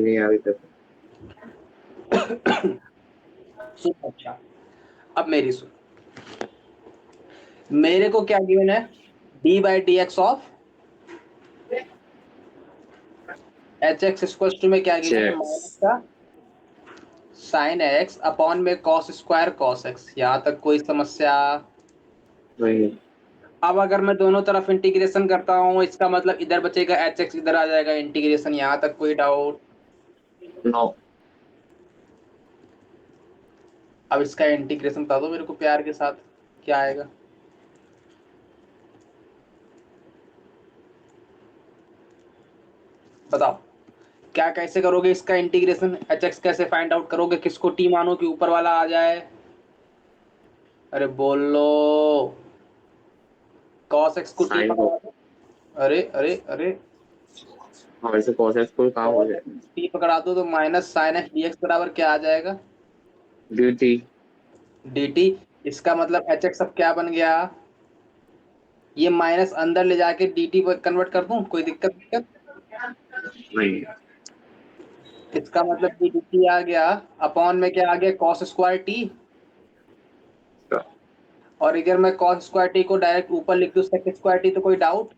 नहीं आ रही तक। सुन अच्छा, अब मेरी सुन, मेरे को क्या गिवन है, d by d x of h x equal to में क्या गिवन है, माइनस का साइन एक्स अपॉन में कॉस स्क्वायर कॉस एक्स। यहां तक कोई समस्या नहीं। अब अगर मैं दोनों तरफ इंटीग्रेशन करता हूँ, इसका मतलब इधर बचेगा एच एक्स, इधर आ जाएगा इंटीग्रेशन। यहां तक कोई डाउट? नो। अब इसका इंटीग्रेशन बता दो मेरे को प्यार के साथ, क्या आएगा? बताओ क्या, कैसे करोगे इसका इंटीग्रेशन? एच एक्स कैसे फाइंड आउट करोगे? किसको टी मानो कि ऊपर वाला आ जाए? अरे बोलो। कॉस एक्स को टी साइन को पकड़ा दो। अरे अरे अरे, हमारे से cos x कोई काम हो जाए। टी पकड़ा दो तो minus sine x D x बराबर क्या आ जाएगा? dt। D T. इसका मतलब एच एक्स अब क्या बन गया? ये माइनस अंदर ले जाके डी टी पर कन्वर्ट कर दूं? कोई दिक्कत? नहीं। इसका मतलब डी टी आ गया, अपॉन में क्या आ गया, कॉस स्क्वायर टी। और अगर मैं कॉस स्क्वायर टी को डायरेक्ट ऊपर लिख दूं सेक स्क्वायर टी, तो कोई डाउट?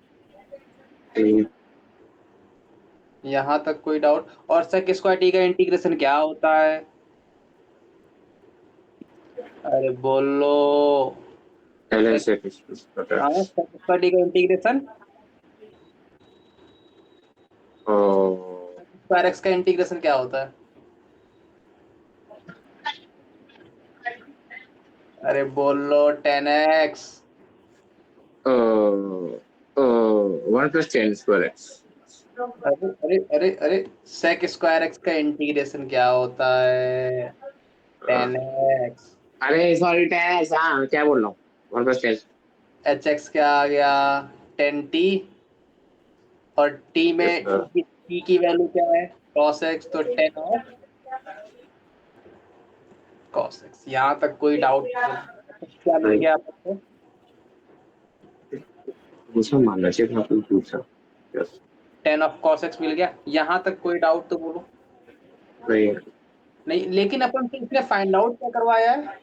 यहां तक कोई डाउट? और सेक स्क्वायर टी का इंटीग्रेशन क्या होता है? अरे बोलो। ln सेक sec x plus x। Square T का इंटीग्रेशन स्क्वायर एक्स का इंटीग्रेशन क्या होता है? अरे बोलो, 10x। 1 plus tan square x। अरे अरे अरे अरे, सेक स्क्वायर एक्स का इंटीग्रेशन क्या होता है? 10x। अरे सॉरी tan x, हाँ क्या बोल रहा हूँ, 1 plus tan। एच एक्स क्या आ गया? 10t। और t yes में sir। t की वैल्यू क्या है? cos x, तो 10 ऑफ cos x। यहाँ तक कोई डाउट? क्या मिल नहीं, गया आपको? दूसरा मानना चाहिए था आपको दूसरा। यस। 10 ऑफ cos x मिल गया। यहाँ तक कोई डाउट तो बोलो। नहीं। नहीं, लेकिन अपन से इसने फाइंड आउट क्या करवाया है?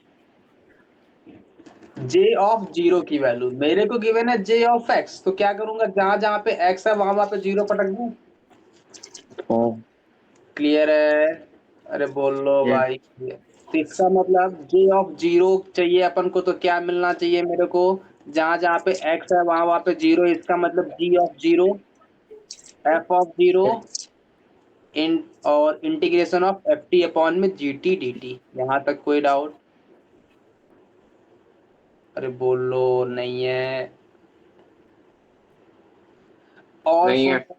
j ऑफ जीरो की वैल्यू मेरे को गिवन है j ऑफ x, तो क्या करूंगा, जहां जहां पे x है वहां वहां पे जीरो पटक दूं। क्लियर है? अरे बोलो ये भाई। तो इसका मतलब j ऑफ जीरो चाहिए अपन को, तो क्या मिलना चाहिए मेरे को? जहां जहां पे x है वहां वहां पे जीरो। इसका मतलब g of zero, f of zero इन और integration of F T upon में जी टी डी टी। यहाँ तक कोई डाउट? अरे बोलो, नहीं है? और नहीं है। सुनो,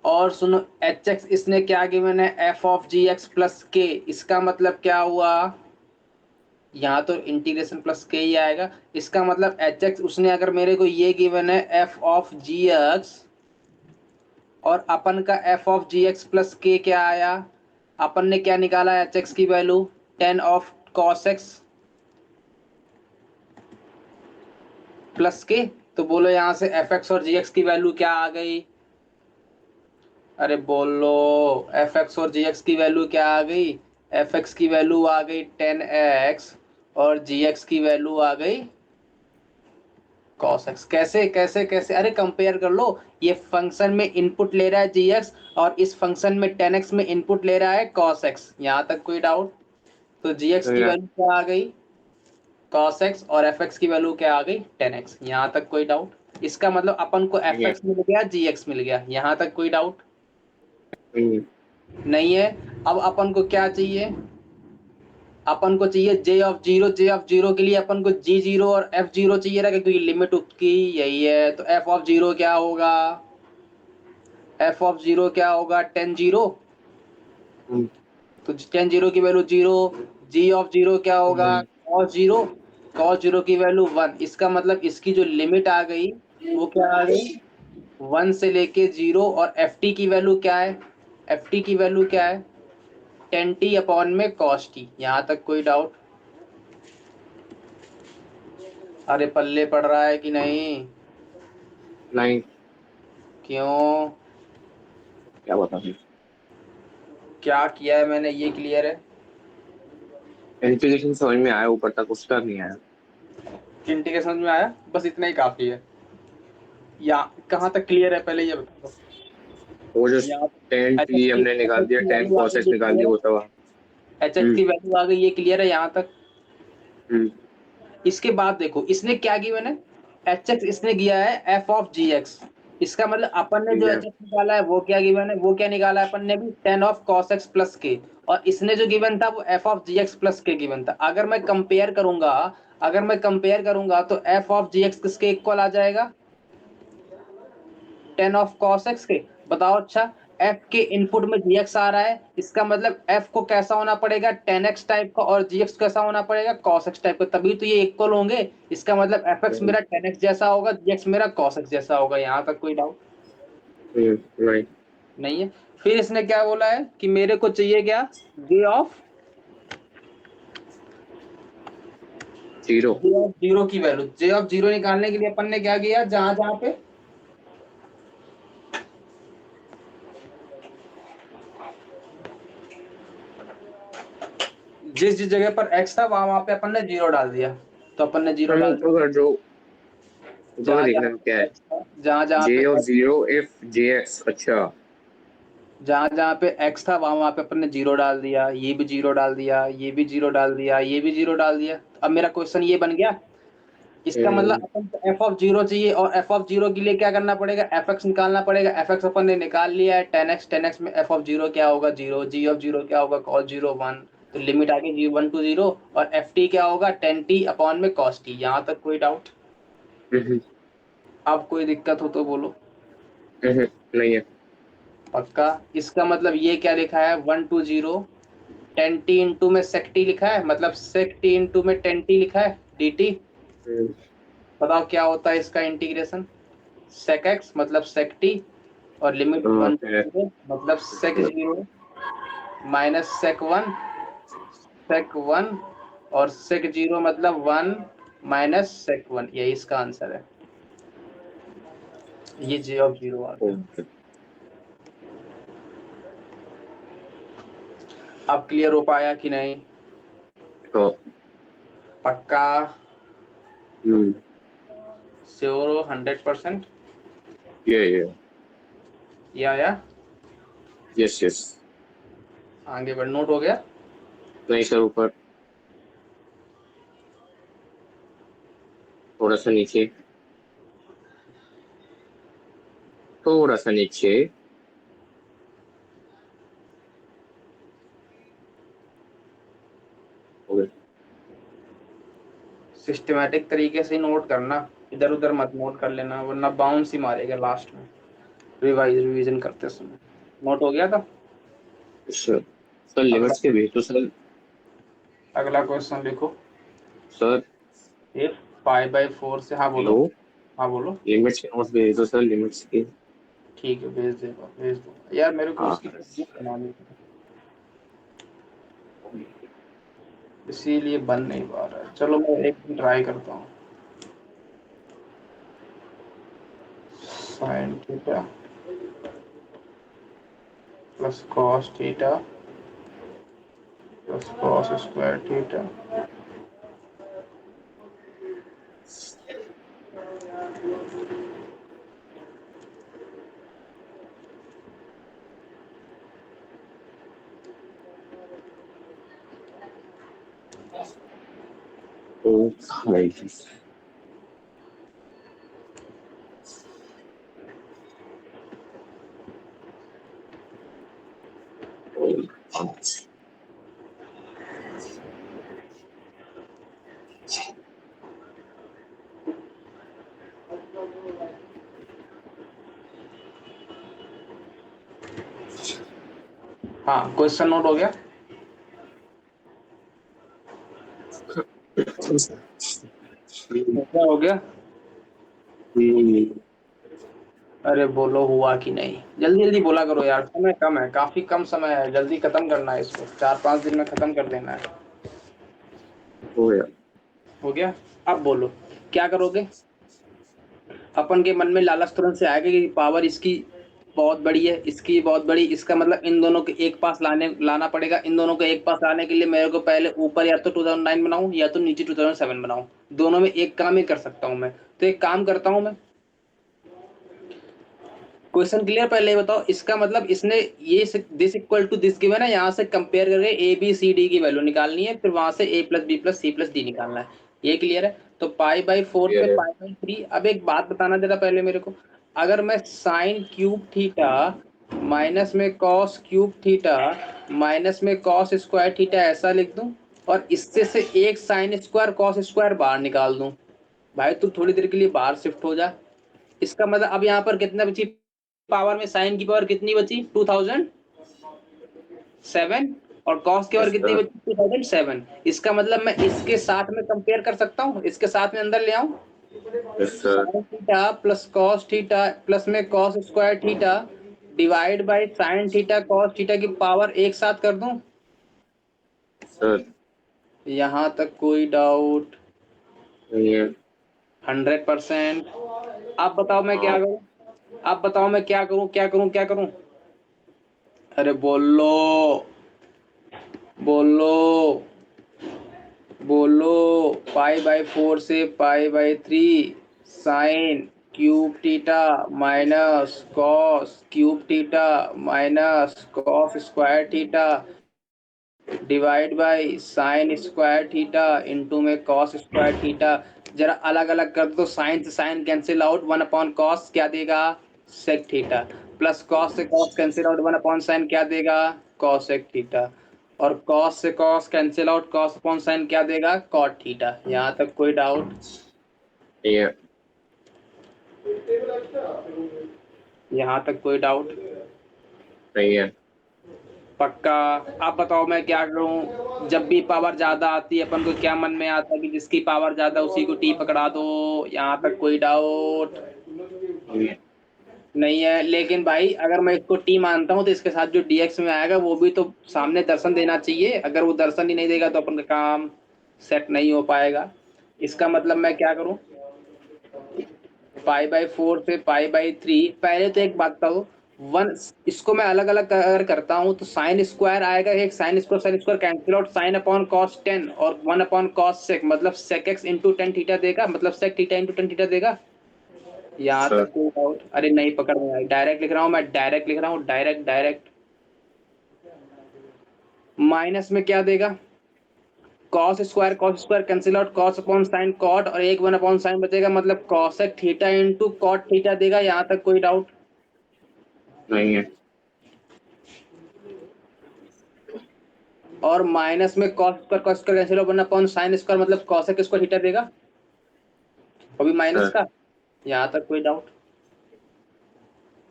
और सुनो, एच एक्स इसने क्या गिवन है, f of g x plus k. इसका मतलब क्या हुआ? यहाँ तो इंटीग्रेशन प्लस के ही आएगा। इसका मतलब एच एक्स उसने अगर मेरे को ये गिवन है एफ ऑफ जी एक्स, और अपन का f of g x plus k क्या आया? अपन ने क्या निकाला एच एक्स की value? 10 of cos x plus k. तो बोलो यहाँ से एफ एक्स और जी एक्स की वैल्यू क्या आ गई? अरे बोलो, एफ एक्स और जी एक्स की वैल्यू क्या आ गई? एफ एक्स की वैल्यू आ गई 10x, और जी एक्स की वैल्यू आ गई cos x। कैसे कैसे कैसे? अरे कंपेयर कर लो। ये फंक्शन में इनपुट ले रहा है जी एक्स, और इस फंक्शन में 10x में इनपुट ले रहा है cos x। यहाँ तक कोई डाउट? तो जी एक्स नहीं की है। वैल्यू क्या आ गई? cos x, और एफ एक्स की वैल्यू क्या आ गई? 10x। यहाँ तक कोई डाउट? इसका मतलब अपन को एफ नहीं है। एक्स मिल गया, जी एक्स मिल गया। यहाँ तक कोई डाउट नहीं। नहीं है? अब अपन को क्या चाहिए? अपन को चाहिए J of zero. J of zero के लिए अपन को जी जीरो और एफ जीरो चाहिए ना, क्योंकि लिमिट उसकी यही है। तो एफ ऑफ जीरो क्या होगा? एफ ऑफ जीरो क्या होगा? 10 जीरो। तो 10 जीरो की value zero. G of zero क्या होगा? Cos zero. कॉस जीरो की वैल्यू 1। इसका मतलब इसकी जो लिमिट आ गई वो क्या आ गई? 1 से लेके जीरो। और एफ टी की वैल्यू क्या है? एफ टी की वैल्यू क्या है? 10t अपॉन में कॉस टी। यहाँ तक कोई डाउट? अरे पल्ले पड़ रहा है कि नहीं? नहीं। क्यों? क्या बता फिर। क्या किया है मैंने ये क्लियर है। इंटीग्रेशन समझ में आया, ऊपर तक उसका नहीं आया। इंटीग्रेशन समझ में आया, बस इतना ही काफी है। या कहाँ तक क्लियर है पहले ये बताओ। वो जो यहाँ टेन एच टी एक्स हमने निकाल दिया, की टेन वैल्यू आ कॉस गई एक्स ये निकाल दिया, क्लियर वो है। सब। एच एक्स हम्म। की वैल्यू आ गई ये क्लियर है यहाँ तक। हम्म। इसके बाद देखो इसने क्या की मैंने, एच एक्स इसने किया है एफ ऑफ जी एक्स। इसका मतलब अपन ने ठीक जो है। एच एक्स निकाला है वो क्या गिवन है, वो क्या निकाला है अपन ने भी tan of cos x plus k. और इसने जो गिवन था वो f of g x plus k given था। अगर मैं कंपेयर करूंगा, तो एफ ऑफ जी एक्स किसके इक्वल आ जाएगा, टेन ऑफ कॉस एक्स के। बताओ अच्छा, एफ के इनपुट में जीएक्स आ रहा है, इसका मतलब एफ को कैसा होना पड़ेगा, टेन एक्स टाइप का, और जीएक्स कैसा होना पड़ेगा, कॉस एक्स टाइप का, तभी तो ये इक्वल होंगे। इसका मतलब एफ एक्स मेरा टेन एक्स जैसा होगा, जीएक्स मेरा कॉस एक्स जैसा होगा। यहाँ तक कोई डाउट राइट। नहीं है। फिर इसने क्या बोला है कि मेरे को चाहिए क्या, जे ऑफ जीरो। जीरो की वैल्यू। जे ऑफ जीरो निकालने के लिए अपन ने क्या किया, जहां जहां पे जिस जिस जगह पर एक्स था वहां वहां पे अपन ने जीरो डाल दिया। तो अपन ने जीरो हमें डाल ऊपर का जो ऊपर का जहां देखना जहां है क्या है। जहां जहां जे पे of zero if J x. अच्छा। जहां जहां पे एक्स था वहां वहां पे अपन ने जीरो डाल दिया, ये भी जीरो डाल दिया, ये भी जीरो डाल दिया, ये भी जीरो डाल दिया। अब मेरा क्वेश्चन ये बन गया, इसका मतलब अपन को एफ ऑफ जीरो चाहिए, और एफ ऑफ जीरो के लिए क्या करना पड़ेगा, एफ एक्स निकालना पड़ेगा। एफ एक्स अपन ने निकाल लिया है, टेन एक्स में एफ ऑफ जीरो क्या होगा, जीरो। जी ऑफ जीरो क्या होगा, कॉस जीरो वन। तो लिमिट आ गई 1 to 0। और एफ टी क्या होगा, 10t अपॉन में कॉस टी। यहाँ तक कोई डाउट, अब कोई दिक्कत हो तो बोलो। नहीं है। पक्का। इसका मतलब ये क्या लिखा है, 1 to 0, 10t इंटू में sec t लिखा है, मतलब sec t इंटू में 10t लिखा है dt। बताओ क्या होता है इसका इंटीग्रेशन, sec x मतलब sec t, और लिमिट 1 to 0 मतलब sec 0 माइनस sec 1 और sec 0 मतलब 1 माइनस sec 1। यही इसका आंसर है, ये j ऑफ जीरो आ गया। अब क्लियर हो पाया कि नहीं, तो पक्का, श्योर हो 100%। ये या यस यस। आगे बढ़, नोट हो गया। नहीं सर, ऊपर थोड़ा सा नीचे, थोड़ा सा नीचे। हो गया। सिस्टमैटिक तरीके से नोट करना, इधर उधर मत नोट कर लेना, वरना बाउंस ही मारेगा लास्ट में रिवीजन करते समय। नोट हो गया था। सर सर अगला लिमिट्स के भेज दो सर। अगला क्वेश्चन लिखो। सर इफ 5/4 से, हाँ बोलो। हेलो, हाँ बोलो। लिमिट्स के नोट्स भेज दो सर, लिमिट्स के। ठीक है, भेज दो यार, मेरे को हाँ उसकी बुक बनानी है, इसीलिए बन नहीं पा रहा है। चलो मैं एक दिन ट्राई करता हूँ। Sine theta plus cos theta plus cos square theta. ओ भाई। हाँ, क्वेश्चन नोट हो गया। क्या हो गया, अरे बोलो हुआ कि नहीं, जल्दी जल्दी बोला करो यार, समय कम है, काफी कम समय है, जल्दी खत्म करना है इसको, 4-5 दिन में खत्म कर देना है। हो गया। हो गया। अब बोलो क्या करोगे। अपन के मन में लालच तुरंत से आएगा कि पावर इसकी बहुत बड़ी है, इसकी बहुत बड़ी, इसका मतलब इन दोनों के एक पास लाना पड़ेगा। इन दोनों को एक पास लाने के लिए मेरे को पहले ऊपर या तो 2009 बनाऊं या तो नीचे 2007 बनाऊं, दोनों में एक काम ही कर सकता हूं मैं। तो एक काम करता हूं मैं, क्वेश्चन क्लियर? पहले ये बताओ, इसका मतलब इसने ये this equal to this given है, यहाँ से कंपेयर करके ए बी सी डी की वैल्यू निकालनी है, फिर वहां से A plus B plus C plus D निकालना है। ये क्लियर है? तो पाई बाई 4 पे पाई बाई 3। अब एक बात बताना जरा पहले मेरे को, अगर मैं साइन क्यूब थीटा माइनस में कॉस क्यूब थीटा माइनस में कॉस स्क्वायर थीटा ऐसा लिख दूं, और इससे से एक साइन स्क्वायर कॉस स्क्वायर बाहर निकाल दूं, भाई तू थोड़ी देर के लिए बाहर शिफ्ट हो जा। इसका मतलब अब यहाँ पर कितना बची पावर में, साइन की पावर कितनी बची 2007, और कॉस की पावर कितनी बची 2007। इसका मतलब मैं इसके साथ में कंपेयर कर सकता हूँ, इसके साथ में अंदर ले आऊं, sine theta plus cos theta प्लस में cos square theta divide by sine theta cos theta की पावर एक साथ कर दूं। सर यहाँ तक कोई डाउट? नहीं है। 100%। आप बताओ मैं क्या करूं, आप बताओ मैं क्या करूं, क्या करूं, क्या करूं? अरे बोलो, बोलो, बोलो। पाई बाई 4 से pi by 3 sine cube theta minus cos cube theta minus cos square theta divide by sine square theta into में कॉस स्क्वायर थीटा। जरा अलग अलग कर दो, साइन से sine cancel out, 1 upon cos क्या देगा सेक थीटा, प्लस कॉस से cos cancel out, 1 upon sine क्या देगा कॉस सेक थीटा, और कॉस से cos cancel out, cos upon sine क्या देगा कॉट थीटा। यहाँ तक कोई डाउट? नहीं है। यहाँ तक कोई डाउट? नहीं है। पक्का? आप बताओ मैं क्या करूं, जब भी पावर ज्यादा आती है अपन को क्या मन में आता है कि जिसकी पावर ज्यादा उसी को टी पकड़ा दो। यहाँ तक कोई डाउट? नहीं है। नहीं है। लेकिन भाई अगर मैं इसको टी मानता हूं तो इसके साथ जो डीएक्स में आएगा वो भी तो सामने दर्शन देना चाहिए, अगर वो दर्शन ही नहीं देगा तो अपन का काम सेट नहीं हो पाएगा। इसका मतलब मैं क्या करूं, पाई बाई 4 से पाई बाई 3, पहले तो एक बात बताओ, वन इसको मैं अलग अलग अगर करता हूं तो साइन स्क्वायर आएगा, एक sine square cancel out, sine upon cos 10 और 1 अपॉन कॉस सेक, मतलब sec x into tan theta देगा, मतलब sec theta into tan theta देगा। यहाँ सर तक कोई डाउट? अरे नहीं पकड़ में आई, डायरेक्ट लिख रहा हूँ मैं, डायरेक्ट लिख रहा हूँ, डायरेक्ट डायरेक्ट। माइनस में क्या देगा cos square cancel out, cos upon sine cot, और एक 1 अपॉन साइन बचेगा, मतलब cosec theta into cot theta देगा। यहाँ तक कोई डाउट? नहीं है। और माइनस में cos स्क्वायर कैंसिल हो, 1 अपॉन साइन स्क्वायर, मतलब cosec स्क्वायर थीटा देगा, अभी माइनस सर का। यहाँ तक कोई डाउट?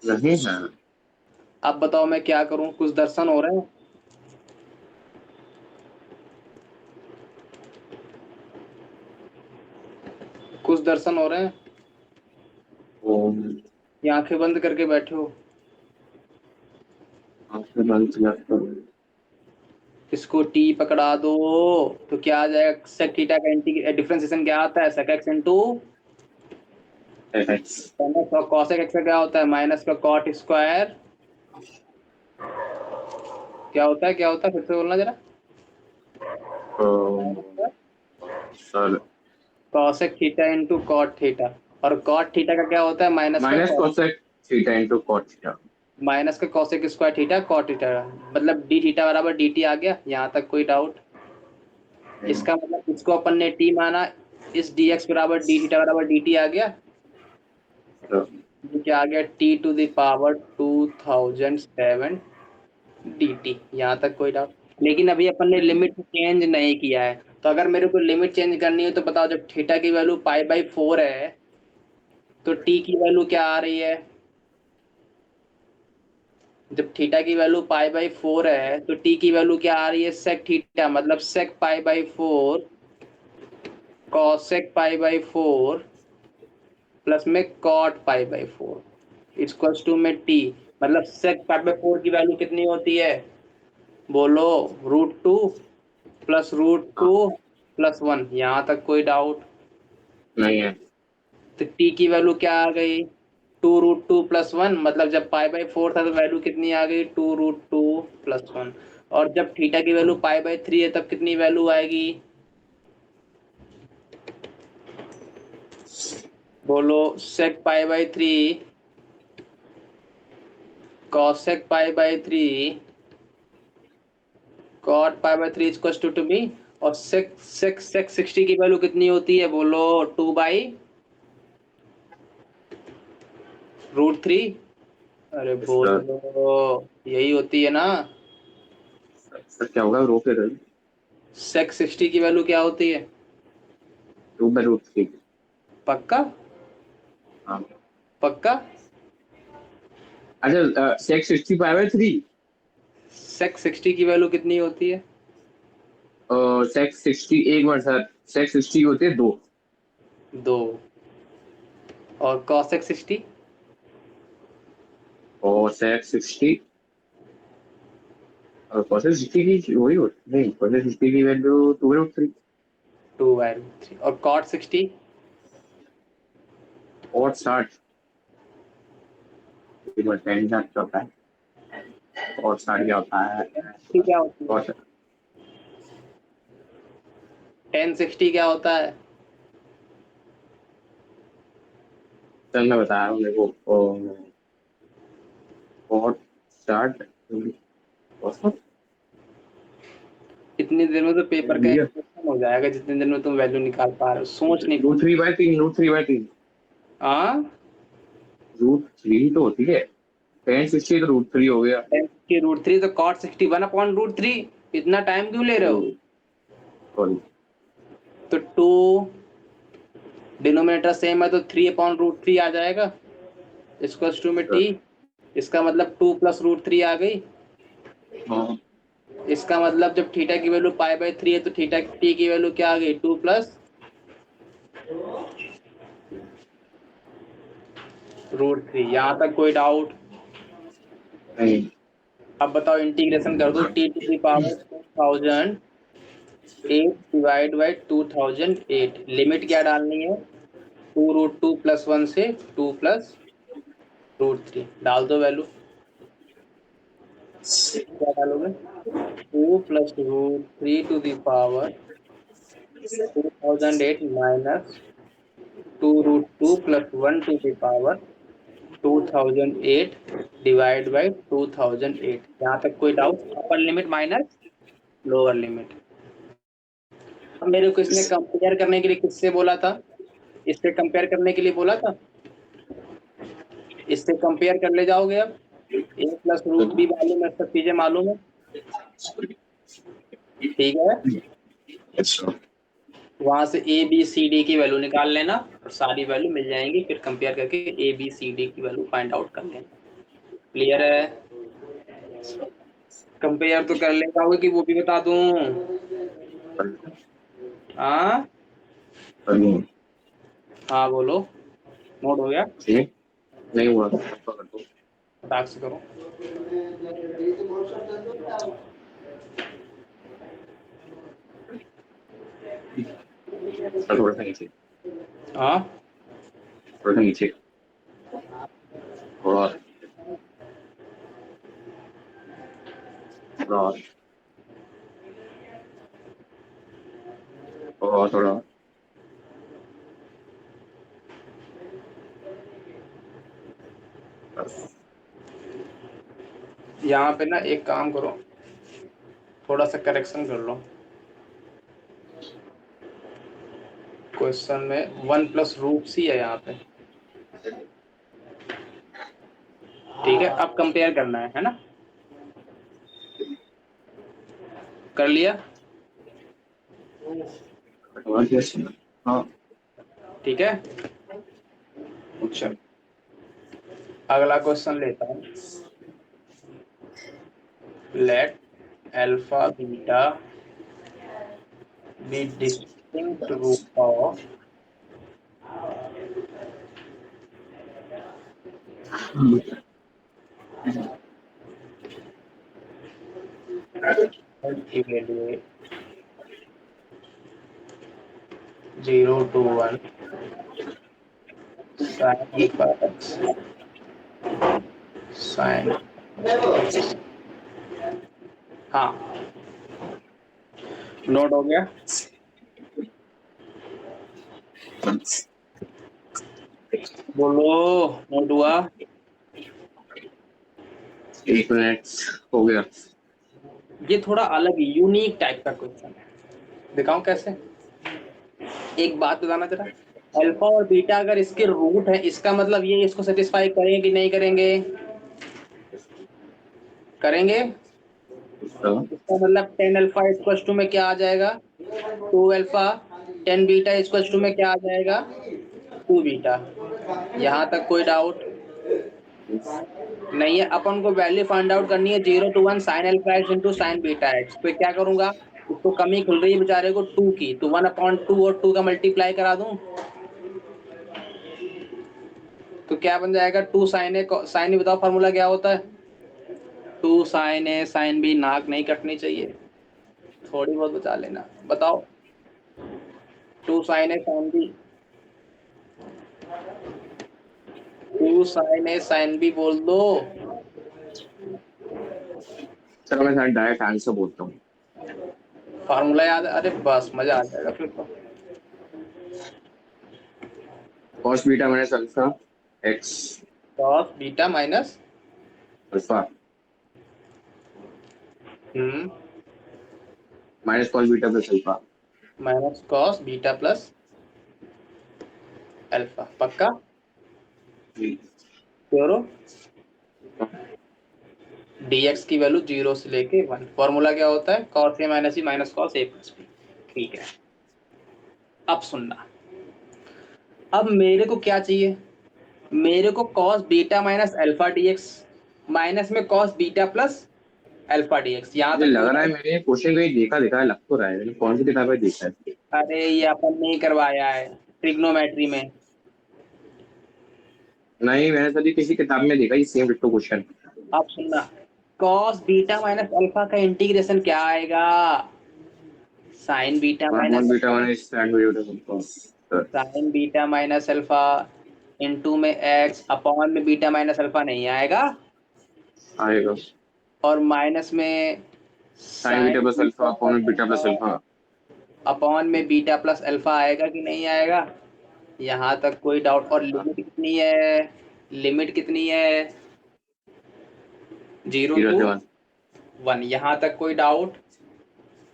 नहीं है। अब बताओ मैं क्या करूं, कुछ दर्शन हो रहे हैं? कुछ दर्शन हो रहे हैं? वो ये आंखें बंद करके बैठे हो? आपने बंद किया तो इसको टी पकड़ा दो तो क्या आ जाएगा, सेक थीटा का डिफरेंशिएशन क्या आता है, सेक एक्स इंटू एक्स और कॉसेक एक्स का क्या होता है माइनस का कॉट स्क्वायर, क्या होता है, क्या होता है, फिर से बोलना जरा। Sir cosec theta into cot theta, और कॉट थीटा का क्या होता है माइनस का minus cosec theta into cot theta. Minus का cosec square theta cot theta, मतलब डी थीटा बराबर डी टी आ गया। यहाँ तक कोई डाउट? इसका मतलब इसको अपन ने टी माना, इस डी एक्स बराबर डी थीटा बराबर डी टी आ गया, ये क्या आ गया t to the power 2007 d t. यहाँ तक कोई डाउट? लेकिन अभी अपन ने लिमिट चेंज नहीं किया है, तो अगर मेरे को लिमिट चेंज करनी है तो बताओ, जब थीटा की वैल्यू पाई बाई 4 है तो टी की वैल्यू क्या आ रही है, जब थीटा की वैल्यू पाई बाई 4 है तो टी की वैल्यू क्या आ रही है सेक थीटा, मतलब sec pi by 4 cosec pi by 4 plus में cot pi by 4 equals to में टी, मतलब सेक पाई बाई 4 की वैल्यू कितनी होती है बोलो, √2 प्लस √2 प्लस 1। यहाँ तक कोई डाउट? नहीं है। तो टी की वैल्यू क्या आ गई 2√2+1, मतलब जब π/4 था तो वैल्यू कितनी आ गई 2√2+1, और जब थीटा की वैल्यू π/3 है तब कितनी वैल्यू आएगी, बोलो। sec π/3 cos sec π/3 cot π/3 is equal to B, और sec 60 की वैल्यू कितनी होती है, बोलो 2/√3। अरे बोलो, यही होती है ना। सर क्या होगा, रो के रही sec 60 की वैल्यू क्या होती है, 2/√3। पक्का हाँ पक्का। अच्छा, sec 60 π/3। sec 60 की वैल्यू कितनी होती है, sec 60, एक मिनट सर, sec 60 होती है 2। 2, और cos sec 60 और sec 60 और cos 60 की वही होती नहीं, cos 60 की वैल्यू 2/3। 2/3, और cot 60 और 60 10 क्या होता है, और 60 क्या होता है, क्या होती है, और 10 60 क्या होता है, चल मैं बताया हूँ मेरे को, और 60 इतनी देर में तो पेपर का क्वेश्चन हो जाएगा, जितनी देर में तुम वैल्यू निकाल पा रहे हो, सोच नहीं। √3/3, √3/3, हाँ, √3 तो होती है, 10 60 तो √3 हो गया। 10 की √3 तो cot 60 1/√3, इतना टाइम क्यों ले रहे हो। सॉरी, तो 2 डिनोमिनेटर सेम है तो 3/√3 आ जाएगा, इसको टू में t, इसका मतलब 2 + √3 आ गई। हाँ इसका मतलब जब थीटा की वैल्यू π/3 है तो थीटा t की वैल्यू क्या आ गई 2 + √3। यहाँ तक कोई डाउट। नहीं, अब बताओ, इंटीग्रेशन कर दो t to the power 2008 divide by 2008, limit क्या डालनी है 2√2+1 से 2 + √3, डाल दो वैल्यू। क्या डालोगे, 2 + √3 to the power 2008 minus 2√2+1 to the power 2008 divide by 2008। यहाँ तक कोई doubt, upper limit minus lower limit. अब मेरे को इसने कंपेयर करने के लिए किससे बोला था, इससे कंपेयर करने के लिए बोला था, इससे कंपेयर कर ले जाओगे। अब a + √3 मालूम है, सब चीजें मालूम है, ठीक है। अच्छा वहां से a b c d की वैल्यू निकाल लेना और सारी वैल्यू मिल जाएंगी, फिर कंपेयर करके a b c d की वैल्यू फाइंड आउट कर लेना। क्लियर है, कंपेयर तो कर लेगा कि वो भी बता दूं। हाँ हाँ बोलो, नोट हो गया, नहीं हुआ तो कर दो। फटाक से करो। थोड़ा सा नीचे, हाँ, थोड़ा सा नीचे, थोड़ा थोड़ा थोड़ा थोड़ा यहाँ पे ना एक काम करो, थोड़ा सा करेक्शन कर लो। क्वेश्चन में 1 + √c है यहाँ पे, ठीक है। अब कंपेयर करना है ना, कर लिया, हाँ ठीक है। चलो अगला क्वेश्चन लेता हूँ। Let alpha beta be distinct root of evaluate 0 to 1 sin x sine, हाँ नोट हो गया। बोलो नोट हुआ। 1 मिनट हो गया। ये थोड़ा अलग यूनिक टाइप का क्वेश्चन है, दिखाऊं कैसे। एक बात बताना जरा, अल्फा और बीटा अगर इसके रूट है, इसका मतलब ये इसको सेटिस्फाई करेंगे कि नहीं करेंगे? करेंगे। तो इसका मतलब 10 अल्फा इक्वल्स टू में क्या आ जाएगा? 2 अल्फा। 10 बीटा इक्वल्स टू में क्या आ जाएगा? 2 बीटा। यहाँ तक कोई डाउट नहीं है। अपन को वैल्यू फाइंड आउट करनी है 0 to 1 sine alpha x into sine beta x. तो क्या करूंगा, इसको कमी खुल रही है बेचारे को 2 की, तो 1/2 और 2 का मल्टीप्लाई करा दूं तो क्या बन जाएगा? 2 साइन ए। साइन बताओ फॉर्मूला क्या होता है? 2 साइन ए साइन बी। नाक नहीं कटनी चाहिए, थोड़ी बहुत बचा लेना। बताओ 2 साइन ए साइन बी, 2 साइन ए साइन बी बोल दो। चलो मैं डायरेक्ट आंसर बोलता हूँ। फार्मूला याद है? अरे बस मजा आ जाएगा फिर तो। Cos beta minus alpha x cos beta minus alpha hmm minus cos beta plus alpha. Minus cos beta plus alpha. पक्का? श्योर हो? dx की वैल्यू 0 से लेके 1। फॉर्मूला क्या होता है? cos a minus b minus cos a plus b। ठीक है, अब सुनना। अब मेरे को क्या चाहिए? मेरे को cos beta minus alpha dx minus में cos beta plus alpha dx। यहाँ मुझे तक लग कोई रहा है डाउट? मैंने क्वेश्चन कहीं देखा देखा है, लग तो रहा है मैंने कौन सी किताब में देखा है। अरे ये अपन ने करवाया है ट्रिग्नोमेट्री में। नहीं, मैंने सभी किसी किताब में देखा ये सेम डिट्टो क्वेश्चन। अब सुनना, cos बीटा माइनस अल्फा का इंटीग्रेशन क्या आएगा? Sign beta cos minus beta minus tan beta sine beta minus alpha into में एक्स अपॉन में बीटा माइनस अल्फा नहीं आएगा, आएगा। और माइनस में sign beta sine plus alpha upon beta plus alpha. Upon में बीटा प्लस अल्फा आएगा कि नहीं आएगा? यहाँ तक कोई डाउट? और लिमिट कितनी है? लिमिट कितनी है? 0 0 to से 1 1। यहाँ तक कोई डाउट?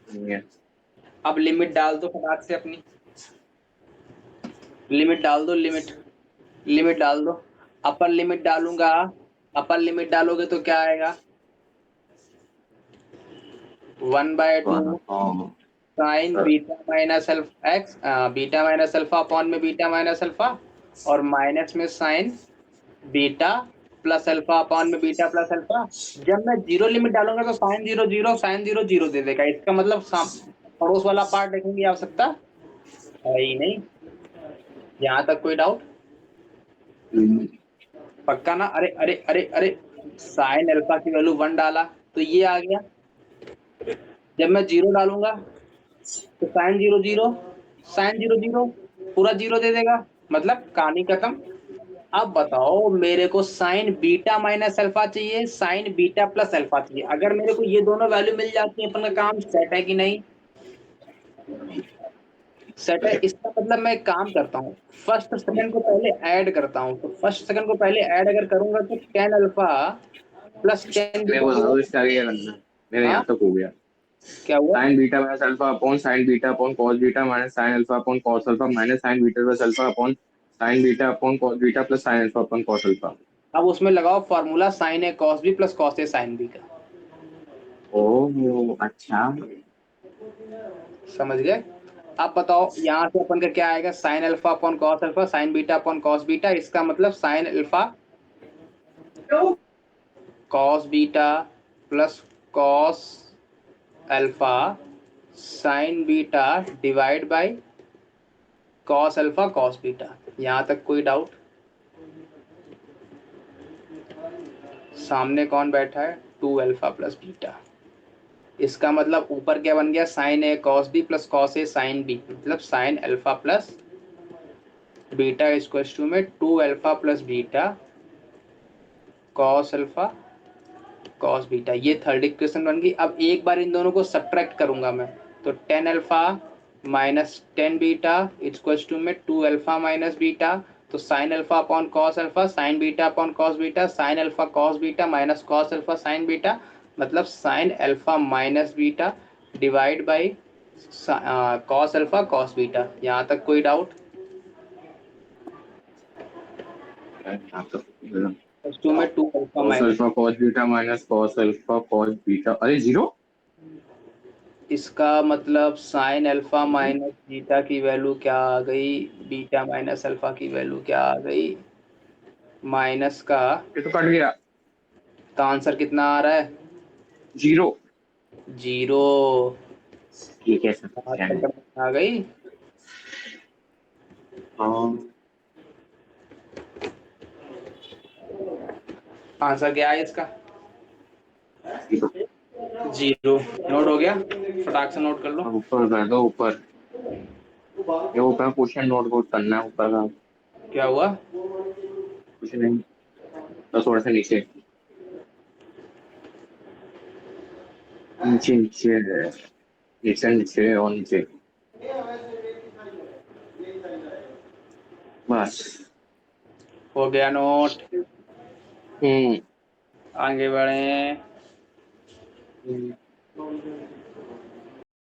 नहीं है। अब लिमिट डाल दो फटाक से अपनी, लिमिट डाल दो। लिमिट डाल दो। अपर लिमिट डालूंगा, अपर लिमिट डालोगे तो क्या आएगा? 1/2 sign beta minus alpha x, beta minus alpha upon में बीटा माइनस अल्फा, और माइनस में sign beta plus alpha upon में बीटा प्लस अल्फा। जब मैं 0 लिमिट डालूंगा तो साइन 0 0 साइन 0 0 दे देगा। इसका मतलब पड़ोस वाला पार्ट लिखने की आवश्यकता है ही नहीं। यहाँ तक कोई डाउट? पक्का ना? अरे अरे अरे अरे, साइन अल्फा की वैल्यू 1 डाला तो ये आ गया। जब मैं 0 डालूंगा तो साइन 0 0 साइन 0 0 पूरा 0 दे देगा, मतलब कहानी खत्म। अब बताओ मेरे को साइन बीटा माइनस अल्फा चाहिए, साइन बीटा प्लस अल्फा चाहिए। अगर मेरे को ये दोनों वैल्यू मिल जाती है, अपन का काम सेट है कि नहीं? सेट है। इसका मतलब मैं एक काम करता हूँ, फर्स्ट सेकंड को पहले ऐड करता हूँ। तो फर्स्ट सेकंड को पहले ऐड अगर करूंगा तो 10 अल्फा प्लस 10 मैं बोल रहा हूँ इसका आगे क्या करना है। मेरे यहाँ तक हो गया। क्या हुआ? Sign beta minus alpha upon sine beta upon cos beta minus sign alpha upon cos alpha minus sign beta plus alpha upon sine beta upon cos beta plus sign alpha upon cos alpha. अब उसमें लगाओ formula sine A cos B plus cos A sine B का। ओह अच्छा। समझ गए? अब बताओ यहाँ से अपन का क्या आएगा? Sign alpha upon cos alpha, sine beta upon cos beta. इसका मतलब sine alpha cos beta plus cos alpha sine beta divide by cos alpha cos beta. यहाँ तक कोई डाउट? सामने कौन बैठा है? 2 अल्फा प्लस बीटा। इसका मतलब ऊपर क्या बन गया? Sine A cos B plus cos A sine B, मतलब sine alpha plus beta equals to में 2 alpha plus beta cos alpha cos beta, ये थर्ड इक्वेशन बन गई। अब एक बार इन दोनों को सब्ट्रैक्ट करूंगा मैं, तो tan alpha minus tan beta equals to में टू अल्फा माइनस बीटा, तो sine alpha upon cos alpha sine beta upon cos beta, sine alpha cos beta minus cos alpha sine beta, मतलब sine alpha minus beta divide by cos alpha cos beta. यहाँ तक कोई doubt? यहाँ तो two में two alpha cos minus, alpha cos beta minus cos alpha cos beta, अरे zero. इसका मतलब साइन अल्फा माइनस बीटा की वैल्यू क्या आ गई, बीटा माइनस अल्फा की वैल्यू क्या आ गई, माइनस का, ये तो कट गया, तो आंसर कितना आ रहा है? जीरो। जीरो। ये कैसे आ गई। हाँ आंसर क्या है इसका? जीरो। जीरो। नोट हो गया, फटाक से नोट कर लो। अब ऊपर कर दो, ऊपर ये ऊपर क्वेश्चन नोट आउट करना है ऊपर का। क्या हुआ? कुछ नहीं, बस थोड़ा सा नीचे नीचे नीचे नीचे नीचे और नीचे, बस। हो गया नोट। हम्म आगे बढ़े।